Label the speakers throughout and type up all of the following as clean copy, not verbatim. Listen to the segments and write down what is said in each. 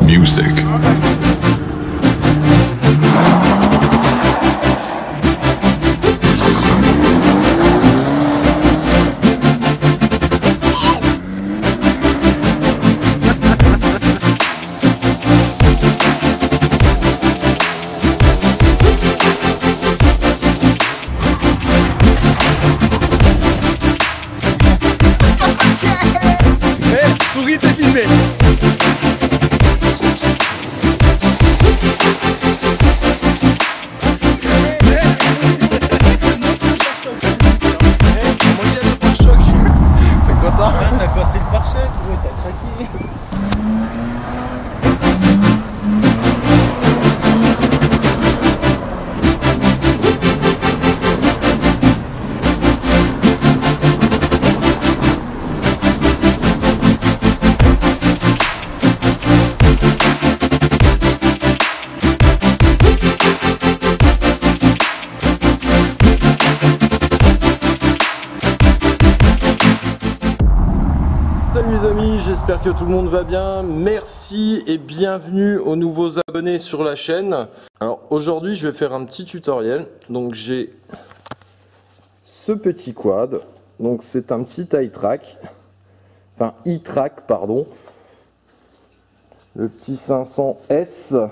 Speaker 1: music.
Speaker 2: Souris, t'es filmé. C'est content.
Speaker 3: T'as cassé le pare-choc, ouais, t'as craqué.
Speaker 2: Salut les amis, j'espère que tout le monde va bien. Merci et bienvenue aux nouveaux abonnés sur la chaîne. Alors aujourd'hui je vais faire un petit tutoriel. Donc j'ai ce petit quad. Donc c'est un petit iTrack. Enfin iTrack pardon. Le petit 500S.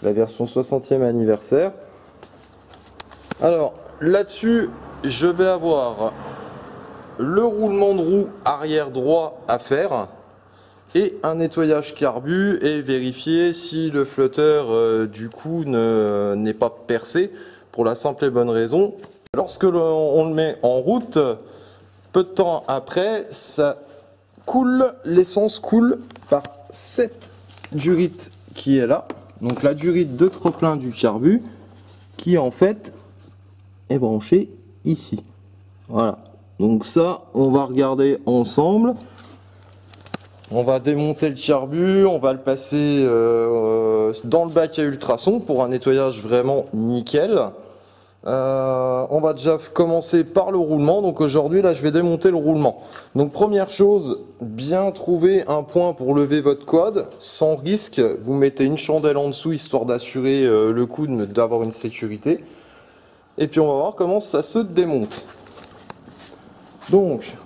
Speaker 2: La version 60e anniversaire. Alors là-dessus je vais avoir le roulement de roue arrière droit à faire et un nettoyage carbu et vérifier si le flotteur du coup n'est pas percé, pour la simple et bonne raison, lorsque on le met en route, peu de temps après ça coule, l'essence coule par cette durite qui est là, donc la durite de trop-plein du carbu qui en fait est branchée ici. Voilà. Donc ça, on va regarder ensemble. On va démonter le carbu, on va le passer dans le bac à ultrasons pour un nettoyage vraiment nickel. On va déjà commencer par le roulement. Donc aujourd'hui, là, je vais démonter le roulement. Donc première chose, bien trouver un point pour lever votre quad sans risque. Vous mettez une chandelle en dessous histoire d'assurer le coup, d'avoir une sécurité. Et puis on va voir comment ça se démonte. Donc,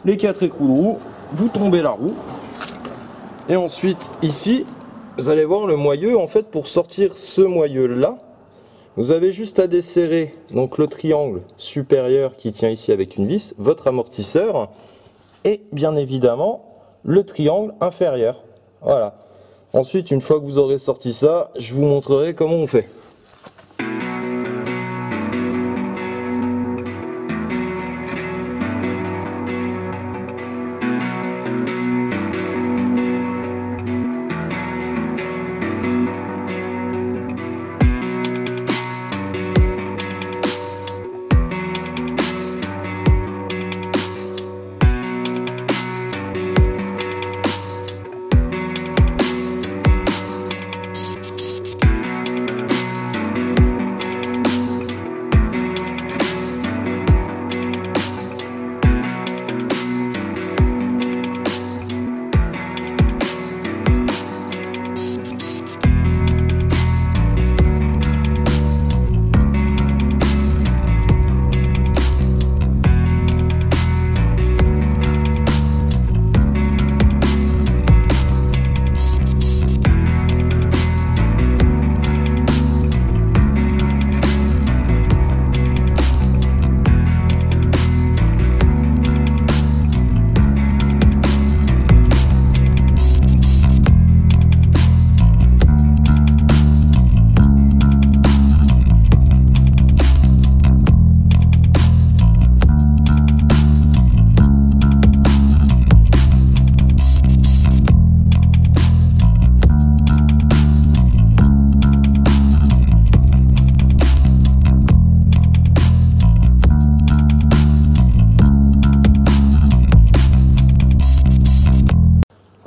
Speaker 2: les 4 écrous de roue, vous tombez la roue. Et ensuite, ici, vous allez voir le moyeu. En fait, pour sortir ce moyeu-là, vous avez juste à desserrer donc, le triangle supérieur qui tient ici avec une vis, votre amortisseur, et bien évidemment, le triangle inférieur. Voilà. Ensuite, une fois que vous aurez sorti ça, je vous montrerai comment on fait.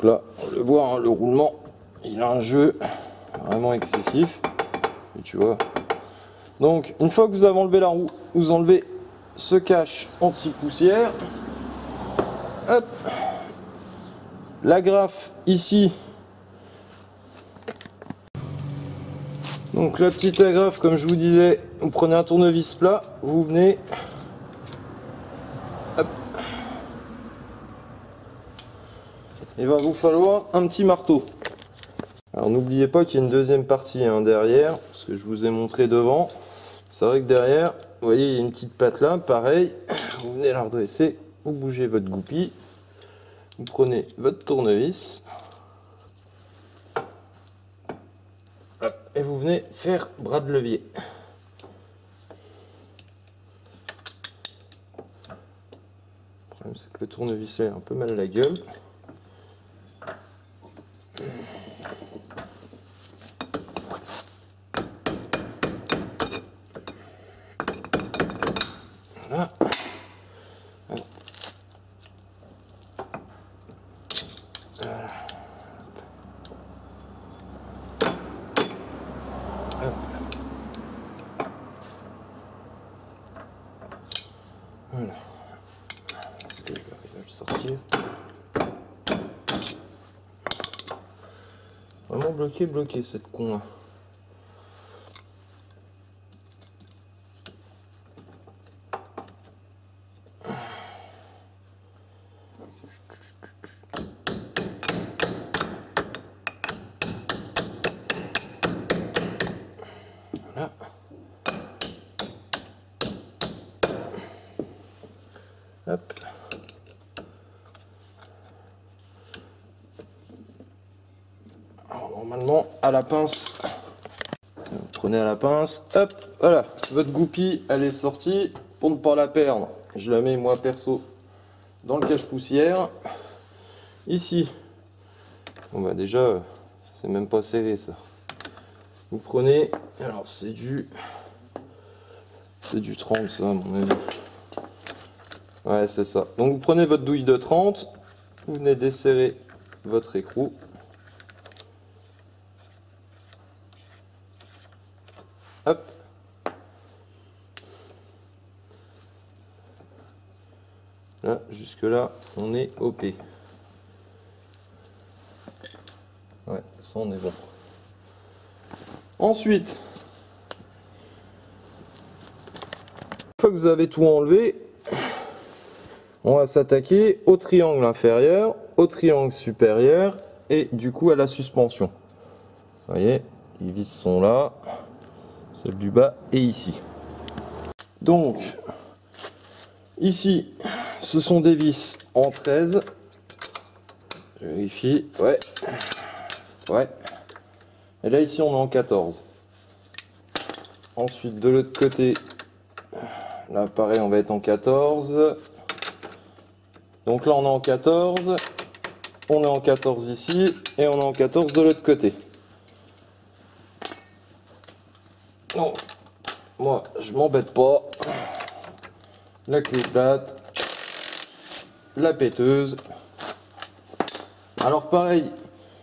Speaker 2: Là, on le voit, hein, le roulement, il a un jeu vraiment excessif. Et tu vois. Donc, une fois que vous avez enlevé la roue, vous enlevez ce cache anti-poussière. Hop. La graffe ici, Donc la petite agrafe, comme je vous disais, vous prenez un tournevis plat, vous venez, hop, il va vous falloir un petit marteau. Alors n'oubliez pas qu'il y a une deuxième partie derrière, parce que je vous ai montré devant. C'est vrai que derrière, vous voyez, il y a une petite patte là, pareil, vous venez la redresser, vous bougez votre goupille, vous prenez votre tournevis, hop, et vous venez faire bras de levier. Le problème c'est que le tournevis a un peu mal la gueule. Voilà. Voilà. Est-ce que je vais arriver à le sortir? Vraiment bloqué cette con là. Voilà. Hop. Alors, normalement, à la pince, vous prenez à la pince, hop, voilà, votre goupille, elle est sortie. Pour ne pas la perdre, je la mets moi perso dans le cache-poussière. Ici, bon bah déjà, c'est même pas serré ça. Vous prenez, alors c'est du 30 ça à mon avis. Ouais, c'est ça. Donc vous prenez votre douille de 30, vous venez desserrer votre écrou. Hop. Là, jusque là, on est OP. Ouais, ça on est bon. Ensuite, une fois que vous avez tout enlevé, on va s'attaquer au triangle inférieur, au triangle supérieur et du coup à la suspension. Vous voyez, les vis sont là, celle du bas et ici. Donc, ici, ce sont des vis en 13. Je vérifie, ouais. Et là ici on est en 14. Ensuite de l'autre côté, là pareil on va être en 14. Donc là on est en 14, on est en 14 ici et on est en 14 de l'autre côté. Donc moi je m'embête pas. La clé plate, la péteuse. Alors pareil,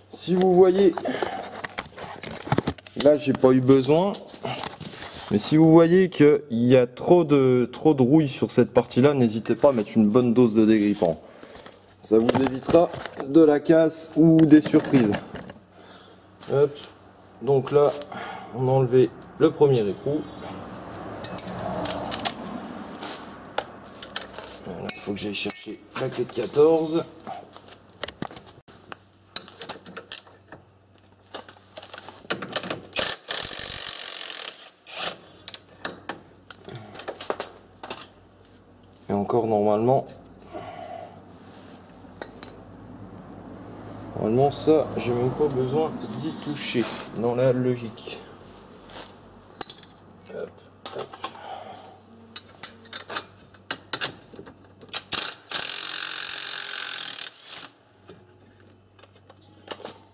Speaker 2: si vous voyez, là j'ai pas eu besoin, mais si vous voyez qu'il y a trop de rouille sur cette partie là, n'hésitez pas à mettre une bonne dose de dégrippant. Ça vous évitera de la casse ou des surprises. Hop. Donc là on a enlevé le premier écrou. Il faut que j'aille chercher la clé de 14. Et encore normalement ça j'ai même pas besoin d'y toucher dans la logique. Hop, hop.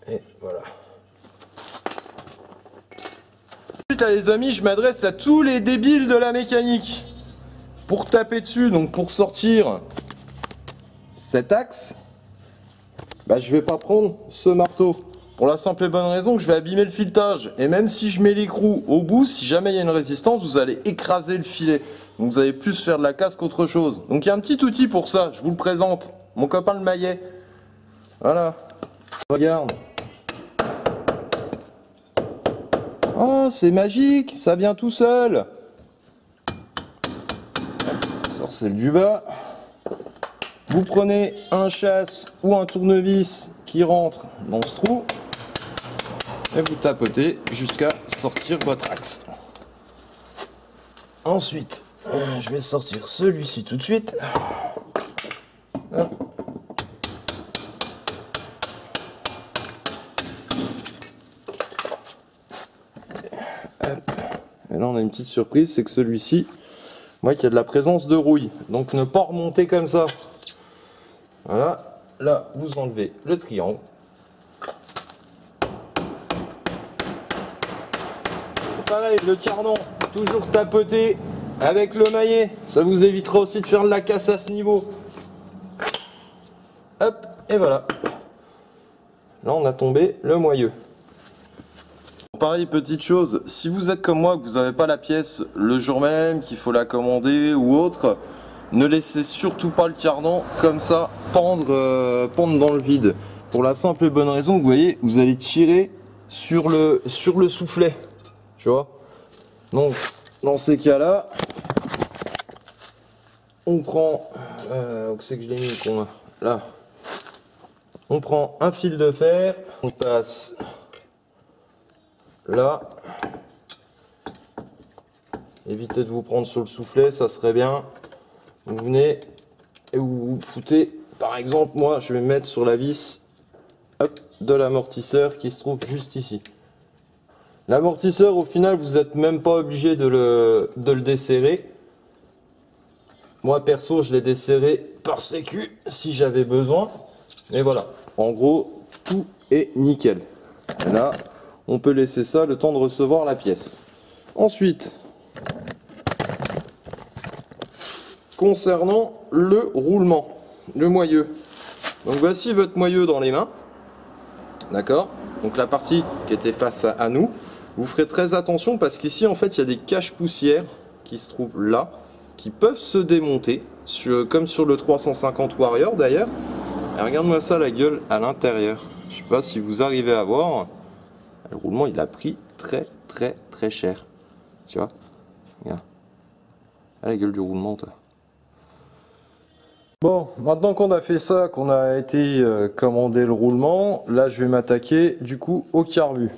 Speaker 2: Et voilà. Ensuite les amis, je m'adresse à tous les débiles de la mécanique. Pour taper dessus, donc pour sortir cet axe, bah, je vais pas prendre ce marteau. Pour la simple et bonne raison que je vais abîmer le filetage. Et même si je mets l'écrou au bout, si jamais il y a une résistance, vous allez écraser le filet. Donc vous allez plus faire de la casse qu'autre chose. Donc il y a un petit outil pour ça, je vous le présente. Mon copain le maillet. Voilà. Regarde. Oh, c'est magique, ça vient tout seul. Sort celle du bas. Vous prenez un chasse ou un tournevis qui rentre dans ce trou et vous tapotez jusqu'à sortir votre axe. Ensuite, je vais sortir celui-ci tout de suite. Hop. Et là on a une petite surprise, c'est que celui-ci, moi qu'il y a de la présence de rouille, donc ne pas remonter comme ça. Voilà, là vous enlevez le triangle. Pareil, le cardan, toujours tapoté avec le maillet, ça vous évitera aussi de faire de la casse à ce niveau. Hop, et voilà. Là on a tombé le moyeu. Pareil, petite chose, si vous êtes comme moi, que vous n'avez pas la pièce le jour même, qu'il faut la commander ou autre, ne laissez surtout pas le cardan comme ça pendre dans le vide. Pour la simple et bonne raison, vous voyez, vous allez tirer sur le soufflet, tu vois. Donc, dans ces cas-là, on prend, où c'est que je l'ai mis, là, on prend un fil de fer, on passe là, évitez de vous prendre sur le soufflet, ça serait bien. Vous venez et vous foutez, par exemple, moi je vais me mettre sur la vis, hop, de l'amortisseur qui se trouve juste ici. L'amortisseur, au final, vous n'êtes même pas obligé de le desserrer. Moi perso, je l'ai desserré par sécu si j'avais besoin. Et voilà, en gros, tout est nickel. Et là, on peut laisser ça le temps de recevoir la pièce. Ensuite, concernant le roulement, le moyeu. Donc voici votre moyeu dans les mains. D'accord? Donc la partie qui était face à nous. Vous ferez très attention parce qu'ici, en fait, il y a des caches poussières qui se trouvent là, qui peuvent se démonter, comme sur le 350 Warrior d'ailleurs. Et regarde-moi ça, la gueule à l'intérieur. Je sais pas si vous arrivez à voir. Le roulement, il a pris très cher. Tu vois? Regarde. Ah, la gueule du roulement, toi. Bon, maintenant qu'on a fait ça, qu'on a été commander le roulement, là, je vais m'attaquer, du coup, au carbu.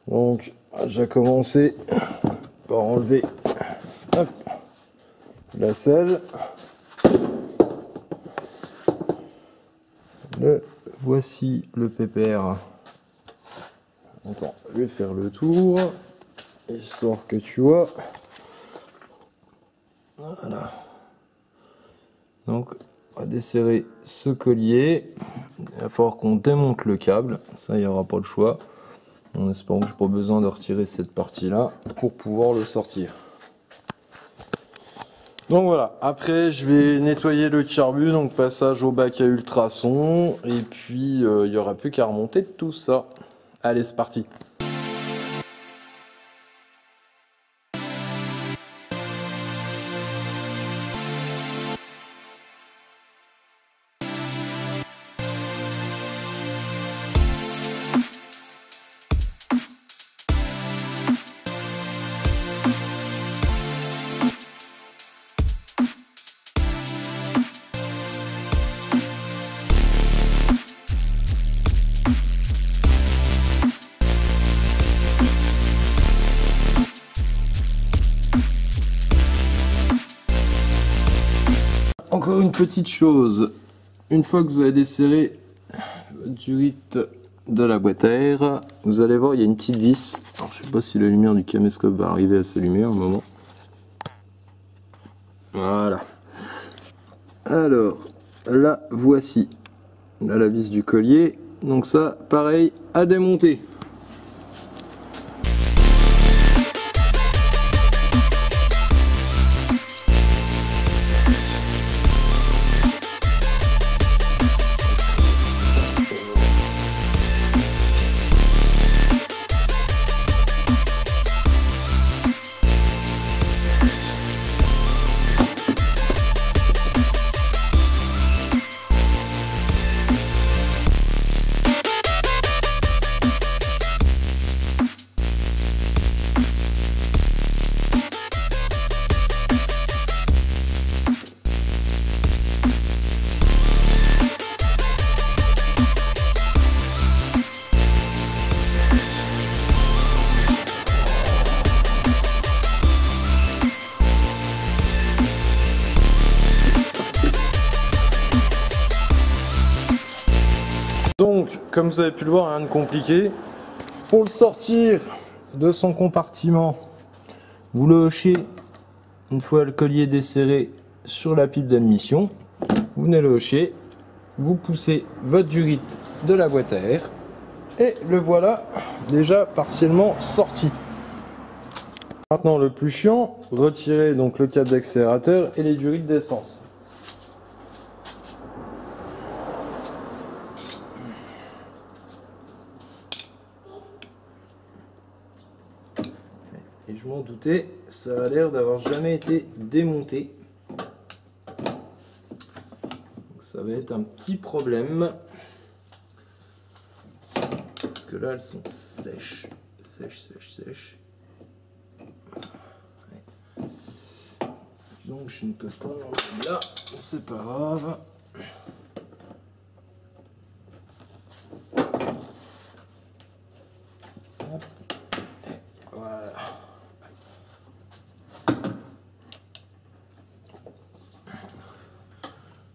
Speaker 2: Donc, j'ai commencé par enlever hop, la selle. Voici le PPR. Attends, je vais faire le tour, histoire que tu vois. Voilà. Donc, on va desserrer ce collier. Il va falloir qu'on démonte le câble. Ça, il n'y aura pas le choix. En espérant que je n'ai pas besoin de retirer cette partie-là pour pouvoir le sortir. Donc voilà, après je vais nettoyer le carbu, donc passage au bac à ultrasons, et puis il n'y aura plus qu'à remonter tout ça. Allez, c'est parti. Encore une petite chose, une fois que vous avez desserré votre durite de la boîte à air, vous allez voir, il y a une petite vis. Alors, je sais pas si la lumière du caméscope va arriver à s'allumer un moment. Voilà. Alors, là, voici la vis du collier. Donc ça, pareil, à démonter. comme vous avez pu le voir, rien de compliqué. Pour le sortir de son compartiment, vous le hochez une fois le collier desserré sur la pipe d'admission. Vous venez le hocher, vous poussez votre durite de la boîte à air et le voilà déjà partiellement sorti. Maintenant le plus chiant, retirez donc le câble d'accélérateur et les durites d'essence. Et je m'en doutais, ça a l'air d'avoir jamais été démonté. Donc ça va être un petit problème. Parce que là elles sont sèches. Sèches. Donc je ne peux pas l'enlever là, c'est pas grave. Voilà.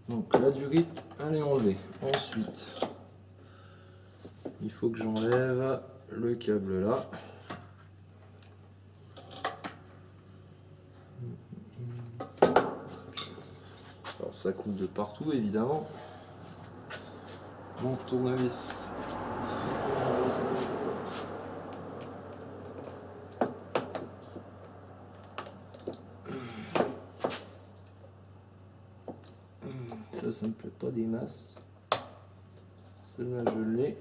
Speaker 2: Donc la durite, elle est enlevée. Ensuite, il faut que j'enlève le câble là. Alors ça coule de partout évidemment. Mon tournevis. Ça me plaît pas des masses. Celle-là je l'ai.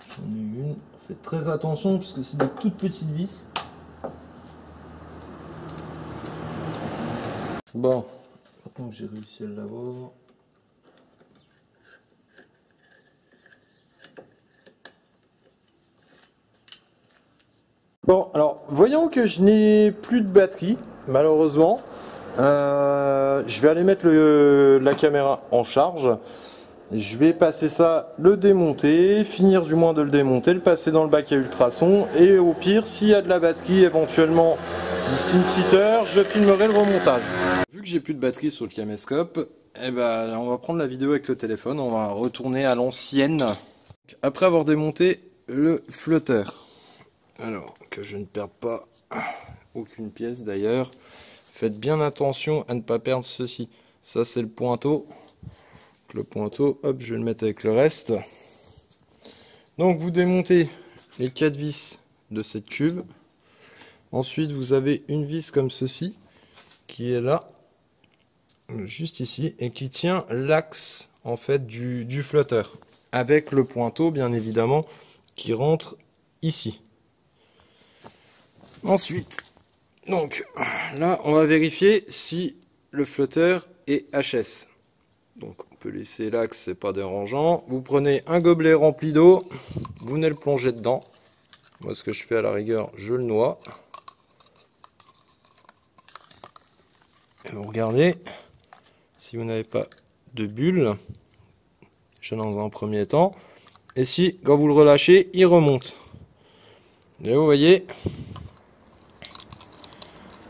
Speaker 2: J'en ai une. Faites très attention parce que c'est des toutes petites vis. Bon, maintenant que j'ai réussi à l'avoir. Bon, alors, voyons que je n'ai plus de batterie, malheureusement. Je vais aller mettre la caméra en charge. Je vais passer ça, le démonter, finir du moins de le démonter, le passer dans le bac à ultrasons. Et au pire, s'il y a de la batterie, éventuellement, d'ici une petite heure, je filmerai le remontage. Vu que j'ai plus de batterie sur le caméscope, eh ben, on va prendre la vidéo avec le téléphone. On va retourner à l'ancienne. Après avoir démonté le flotteur. Alors, que je ne perde pas aucune pièce d'ailleurs. Faites bien attention à ne pas perdre ceci. Ça, c'est le pointeau. Le pointeau, hop, je vais le mettre avec le reste. Donc, vous démontez les 4 vis de cette cuve. Ensuite, vous avez une vis comme ceci, qui est là, juste ici, et qui tient l'axe, en fait, du flotteur. Avec le pointeau, bien évidemment, qui rentre ici. Ensuite, donc là on va vérifier si le flotteur est HS. Donc on peut laisser l'axe, c'est pas dérangeant. Vous prenez un gobelet rempli d'eau, vous venez le plonger dedans. Moi ce que je fais à la rigueur, je le noie. Et vous regardez, si vous n'avez pas de bulle, déjà dans un premier temps, et si quand vous le relâchez, il remonte. Et vous voyez,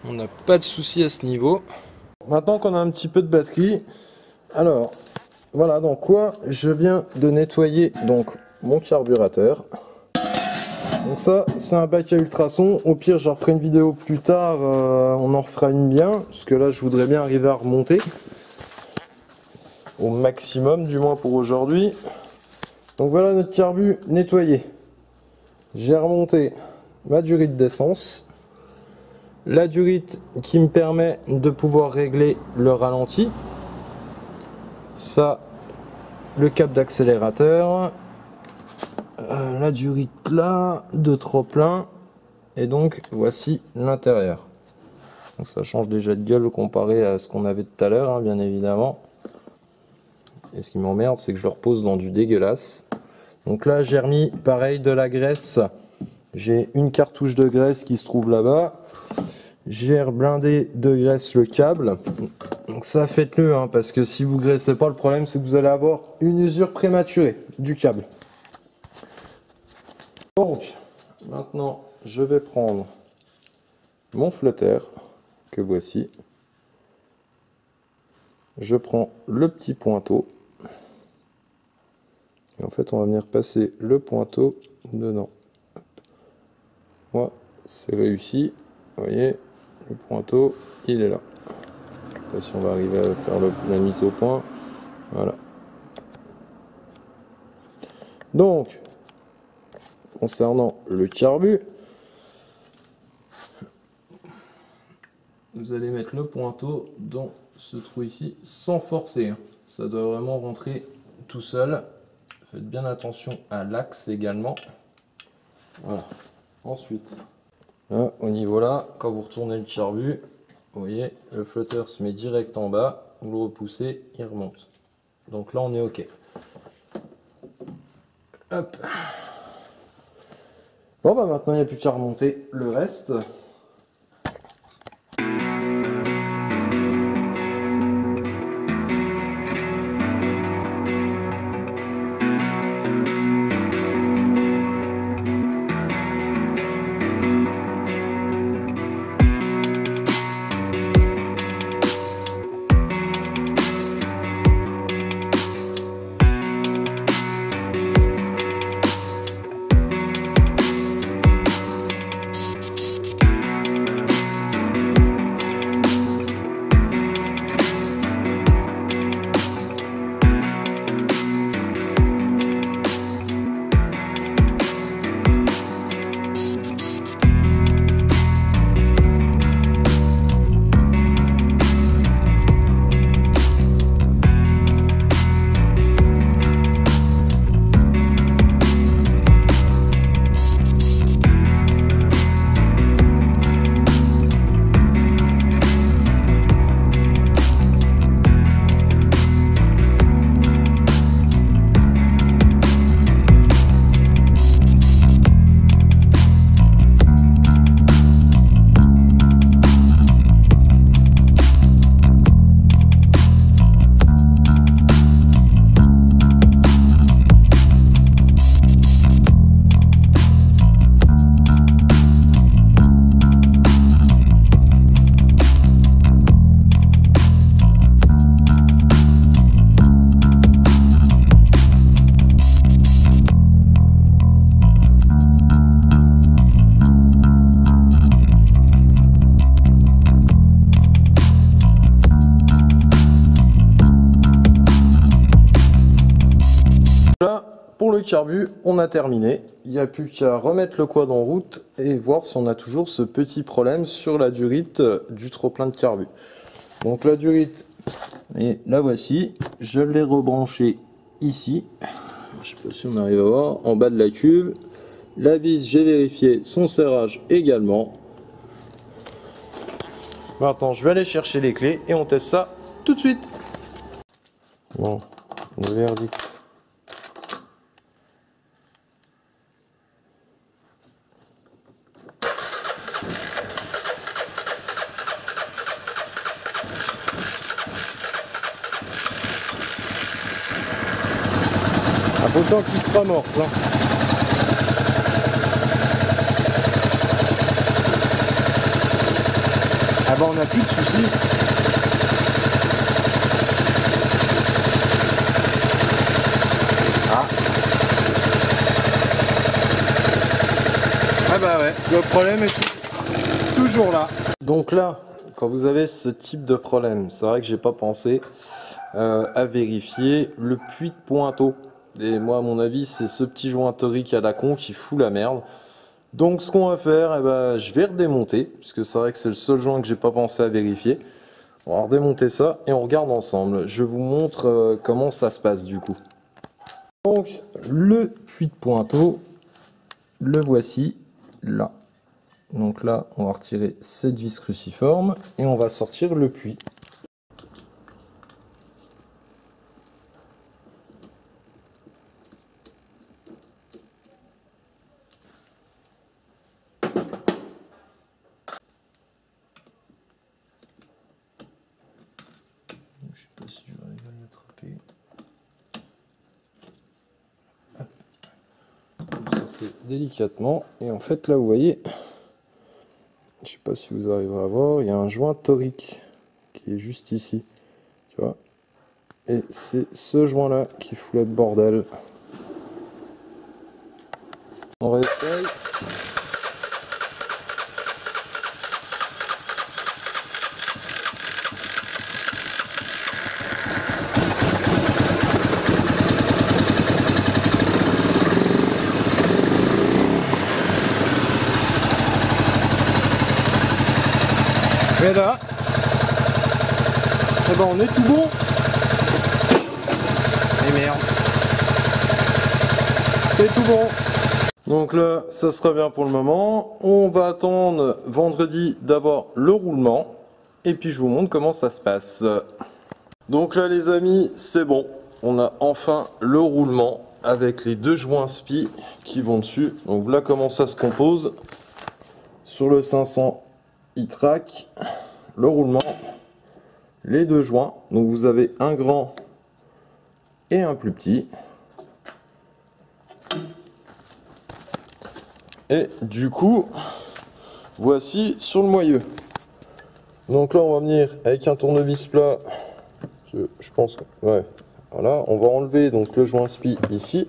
Speaker 2: on n'a pas de souci à ce niveau. Maintenant qu'on a un petit peu de batterie, alors voilà dans quoi je viens de nettoyer donc mon carburateur. Donc ça c'est un bac à ultrasons. Au pire j'en referai une vidéo plus tard, on en refera une bien, parce que là je voudrais bien arriver à remonter au maximum, du moins pour aujourd'hui. Donc voilà notre carbu nettoyé. J'ai remonté ma durite d'essence. La durite qui me permet de pouvoir régler le ralenti. Ça, le câble d'accélérateur. La durite là, de trop-plein. Et donc, voici l'intérieur. Donc ça change déjà de gueule comparé à ce qu'on avait tout à l'heure, hein, bien évidemment. Et ce qui m'emmerde, c'est que je le repose dans du dégueulasse. Donc là, j'ai remis, pareil, de la graisse. J'ai une cartouche de graisse qui se trouve là-bas. J'ai reblindé de graisse le câble. Donc ça, faites-le, hein, parce que si vous graissez pas, le problème c'est que vous allez avoir une usure prématurée du câble. Donc, maintenant, je vais prendre mon flotteur que voici. Je prends le petit pointeau. Et en fait, on va venir passer le pointeau dedans. Moi, c'est réussi. Vous voyez, le pointeau, il est là. Je sais pas si on va arriver à faire la mise au point. Voilà. Donc, concernant le carbu, vous allez mettre le pointeau dans ce trou ici sans forcer. Ça doit vraiment rentrer tout seul. Faites bien attention à l'axe également. Voilà. Ensuite, là, au niveau là, quand vous retournez le carbu, vous voyez, le flotteur se met direct en bas. Vous le repoussez, il remonte. Donc là, on est OK. Hop. Bon, bah maintenant, il n'y a plus qu'à remonter le reste. Pour le carbu, on a terminé. Il n'y a plus qu'à remettre le quad en route et voir si on a toujours ce petit problème sur la durite du trop-plein de carbu. Donc la durite, et la voici. Je l'ai rebranchée ici. Je ne sais pas si on arrive à voir. En bas de la cuve. La vis, j'ai vérifié son serrage également. Maintenant, je vais aller chercher les clés et on teste ça tout de suite. Bon, le verdict. Autant qu'il sera mort, ça. Ah bah on n'a plus de soucis. Ah bah ouais, le problème est toujours là. Donc là, quand vous avez ce type de problème, c'est vrai que j'ai pas pensé à vérifier le puits de pointeau. Et moi, à mon avis, c'est ce petit joint torique à la con qui fout la merde. Donc, ce qu'on va faire, eh ben, je vais redémonter, puisque c'est vrai que c'est le seul joint que j'ai pas pensé à vérifier. On va redémonter ça et on regarde ensemble. Je vous montre comment ça se passe du coup. Donc, le puits de pointeau, le voici là. Donc là, on va retirer cette vis cruciforme et on va sortir le puits. Je sais pas si je vais arriver à l'attraper. Vous sortez délicatement et en fait là vous voyez pas si vous arriverez à voir, il y a un joint torique qui est juste ici, tu vois. Et c'est ce joint là qui fout le bordel. On réessaye. Et là, eh ben on est tout bon. Et merde. C'est tout bon. Donc là, ça sera bien pour le moment. On va attendre vendredi d'avoir le roulement. Et puis je vous montre comment ça se passe. Donc là les amis, c'est bon. On a enfin le roulement avec les deux joints SPI qui vont dessus. Donc là comment ça se compose. Sur le 500 e-track, le roulement, les deux joints. Donc vous avez un grand et un plus petit. Et du coup, voici sur le moyeu. Donc là, on va venir avec un tournevis plat. Je pense que, ouais, voilà. On va enlever donc le joint SPI ici.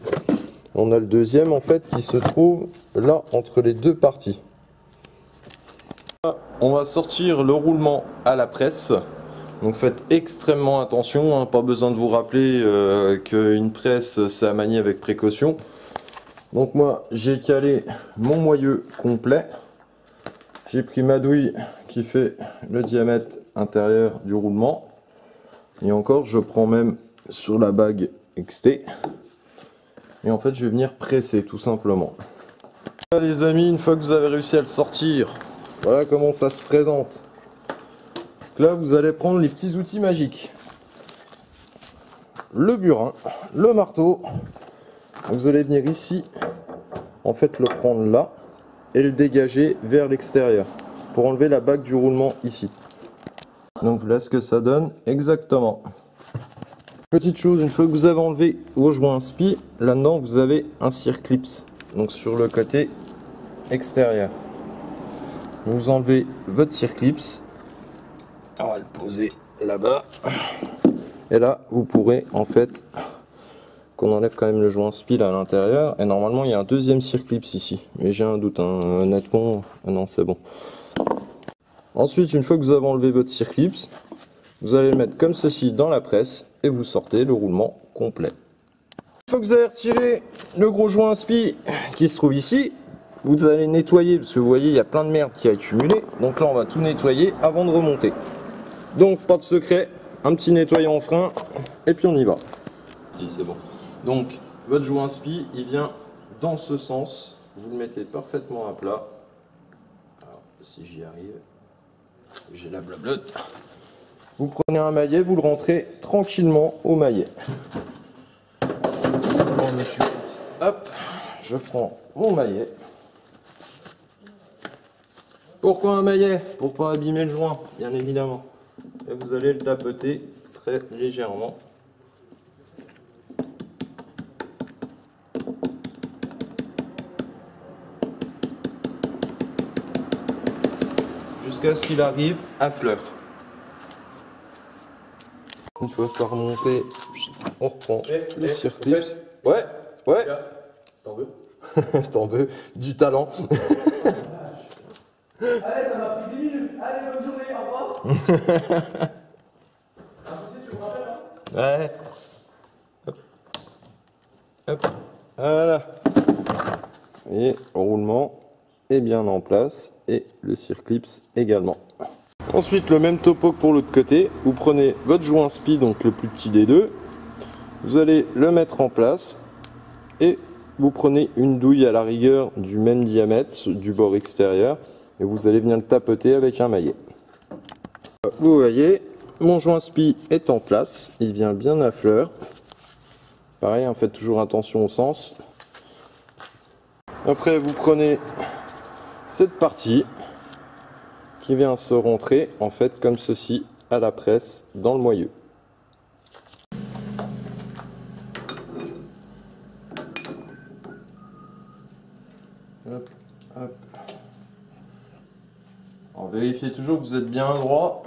Speaker 2: On a le deuxième en fait qui se trouve là entre les deux parties. Là, on va sortir le roulement à la presse. Donc faites extrêmement attention, hein, pas besoin de vous rappeler qu'une presse c'est à manier avec précaution. Donc moi j'ai calé mon moyeu complet. J'ai pris ma douille qui fait le diamètre intérieur du roulement. Et encore je prends même sur la bague XT. Et en fait je vais venir presser tout simplement. Voilà les amis, une fois que vous avez réussi à le sortir, voilà comment ça se présente. Là vous allez prendre les petits outils magiques. Le burin, le marteau. Vous allez venir ici, en fait le prendre là et le dégager vers l'extérieur pour enlever la bague du roulement ici. Donc voilà ce que ça donne exactement. Petite chose, une fois que vous avez enlevé vos joints SPI, là-dedans vous avez un circlips, donc sur le côté extérieur. Vous enlevez votre circlips, on va le poser là-bas, et là vous pourrez en fait qu'on enlève quand même le joint SPI à l'intérieur, et normalement il y a un deuxième circlips ici, mais j'ai un doute, hein. Honnêtement, non c'est bon. Ensuite, une fois que vous avez enlevé votre circlips, vous allez le mettre comme ceci dans la presse, et vous sortez le roulement complet. Une fois que vous avez retiré le gros joint SPI qui se trouve ici, vous allez nettoyer, parce que vous voyez il y a plein de merde qui a accumulé, donc là on va tout nettoyer avant de remonter. Donc pas de secret, un petit nettoyant en frein, et puis on y va. Si c'est bon. Donc, votre joint SPI, il vient dans ce sens. Vous le mettez parfaitement à plat. Alors, si j'y arrive, j'ai la blablote. Vous prenez un maillet, vous le rentrez tranquillement au maillet. Hop, je prends mon maillet. Pourquoi un maillet? Pour pas abîmer le joint, bien évidemment. Et vous allez le tapoter très légèrement. Jusqu'à ce qu'il arrive à fleur. Une fois ça remonté, on reprend le circlips. Ouais, ouais.
Speaker 3: T'en veux?
Speaker 2: T'en veux du talent.
Speaker 3: Allez, ça m'a pris 10 minutes. Allez, bonne journée, au revoir. Tu me rappelles, hein?
Speaker 2: Ouais. Hop. Hop. Voilà. Et le roulement est bien en place et le circlips également. Ensuite, le même topo que pour l'autre côté. Vous prenez votre joint SPI, donc le plus petit des deux. Vous allez le mettre en place et vous prenez une douille à la rigueur du même diamètre du bord extérieur et vous allez venir le tapoter avec un maillet. Vous voyez, mon joint SPI est en place, il vient bien à fleur. Pareil, hein, faites toujours attention au sens. Après, vous prenez cette partie qui vient se rentrer en fait comme ceci à la presse dans le moyeu. Hop, hop. Vérifiez toujours que vous êtes bien droit.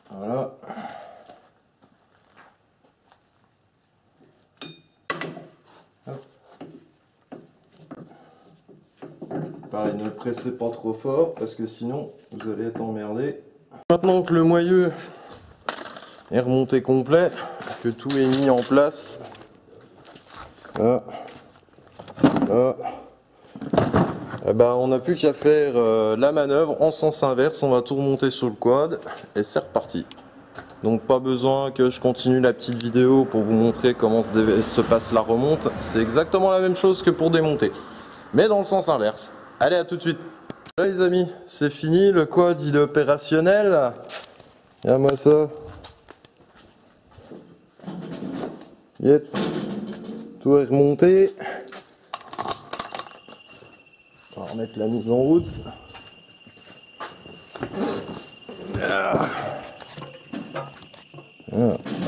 Speaker 2: Voilà. Hop. Pareil, ne le pressez pas trop fort parce que sinon vous allez être emmerdé. Maintenant que le moyeu est remonté complet, que tout est mis en place, là, là, eh ben, on n'a plus qu'à faire la manœuvre en sens inverse. On va tout remonter sur le quad et c'est reparti. Donc pas besoin que je continue la petite vidéo pour vous montrer comment se passe la remonte. C'est exactement la même chose que pour démonter, mais dans le sens inverse. Allez, à tout de suite. Là les amis, c'est fini, le quad il est opérationnel. Regarde-moi ça. Yep. Tout est remonté. On va remettre la mise en route. Voilà,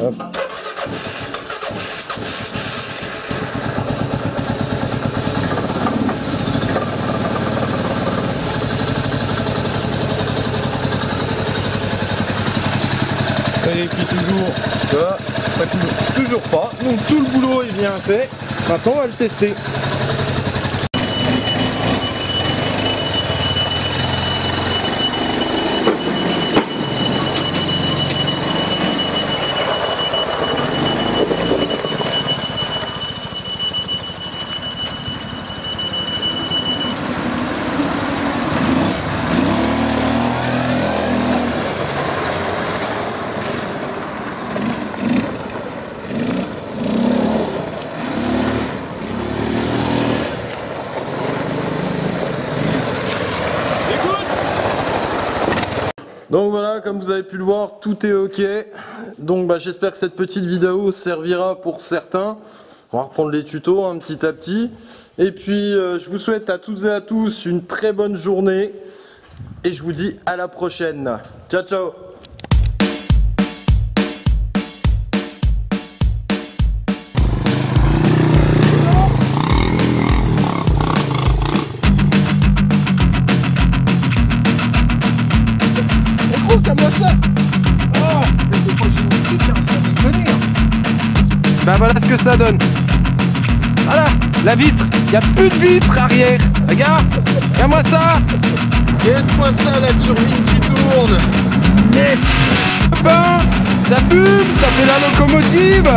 Speaker 2: hop. Vérifie toujours que ça coule toujours pas. Donc tout le boulot est bien fait. Maintenant on va le tester. Donc voilà, comme vous avez pu le voir, tout est ok. Donc j'espère que cette petite vidéo servira pour certains. On va reprendre les tutos petit à petit. Et puis je vous souhaite à toutes et à tous une très bonne journée. Et je vous dis à la prochaine. Ciao ciao.
Speaker 1: Comme ça. Oh, ça déconne. Ben voilà ce que ça donne. Voilà, la vitre. Il n'y a plus de vitre arrière. Regarde, regarde-moi ça. Regarde-moi ça, la turbine qui tourne. Net. Ben, ça fume, ça fait la locomotive.